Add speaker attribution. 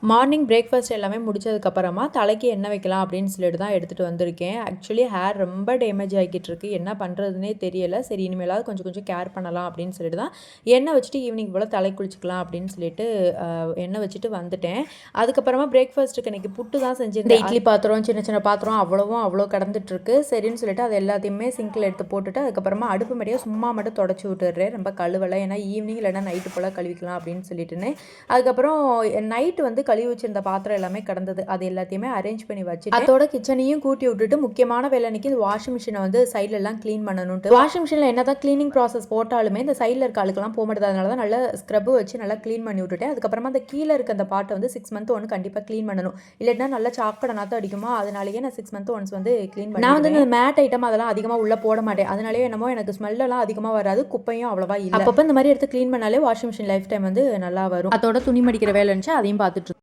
Speaker 1: Morning breakfast எல்லாமே முடிச்சதுக்கப்புறமா தலைக்கு எண்ணெய் வைக்கலாம் அப்படின்னு சொல்லிட்டு தான் எடுத்துகிட்டு வந்திருக்கேன். ஆக்சுவலி ஹேர் ரொம்ப டேமேஜ் ஆகிக்கிட்டு இருக்கு. என்ன பண்ணுறதுனே தெரியலை. சரி இனிமேலாவது கொஞ்சம் கொஞ்சம் கேர் பண்ணலாம் அப்படின்னு சொல்லிட்டு தான் எண்ணெய் வச்சுட்டு ஈவினிங் போல் தலை குளிச்சிக்கலாம் அப்படின்னு சொல்லிட்டு எண்ணெய் வச்சுட்டு வந்துட்டேன். அதுக்கப்புறமா பிரேக்ஃபாஸ்ட்டுக்கு இன்றைக்கி புட்டு தான் செஞ்சுருந்தேன். இட்லி பாத்திரம் சின்ன சின்ன பாத்திரம் அவ்வளோ கிடந்துட்டுருக்கு. சரின்னு சொல்லிட்டு அது எல்லாத்தையுமே சிங்கில் எடுத்து போட்டுட்டு அதுக்கப்புறமா அடுப்பு மடியாக சும்மா மட்டும் தொடச்சி விட்டுடுறேன். ரொம்ப கழுவலை, ஏன்னா ஈவினிங் இல்லைன்னா நைட்டு போல் கழுவிக்கலாம் அப்படின்னு சொல்லிட்டுன்னு. அதுக்கப்புறம் நைட்டு கழுவி வச்சிருந்த பாத்திரம் எல்லாமே கிடந்தது. அது எல்லாத்தையுமே அரேஞ்ச் பண்ணி வச்சு அதோட கிச்சனையும் கூட்டி விட்டுட்டு முக்கியமான வேலை அன்னைக்கு இந்த வாஷிங் மிஷினை சைடில் எல்லாம் க்ளீன் பண்ணணும்ட்டு. வாஷிங் மிஷினில் என்ன தான் க்ளீனிங் ப்ராசஸ் போட்டாலுமே இந்த சைடில் இருக்க ஆளுக்கெல்லாம் போக மாட்டேது. அதனால தான் நல்லா ஸ்க்ரப் வச்சு நல்லா க்ளீன் பண்ணி விட்டுட்டேன். அதுக்கப்புறமா அந்த கீழே இருக்க அந்த பாட்டை 6 மந்த் ஒன்று கண்டிப்பாக க்ளீன் பண்ணணும். இல்லைன்னா நல்லா சாக்கடை நாற்றம் அடிக்குமா, அதனாலேயே நான் 6 மந்த் ஒன்ஸ் க்ளீன் பண்ணி. நான் இந்த மேட் ஐட்டம் அதெல்லாம் அதிகமாக உள்ளே போட மாட்டேன். அதனாலே என்னமோ எனக்கு ஸ்மெல்லாம் அதிகமாக வராது, குப்பையும் அவ்வளோவா இல்லை. அப்போ இந்த மாதிரி எடுத்து க்ளீன் பண்ணாலே வாஷிங் மிஷின் லைஃப் டைம் நல்லா வரும். அதோட துணி மடிக்கிற வேலை இருந்துச்சு, அதையும் பார்த்துட்டு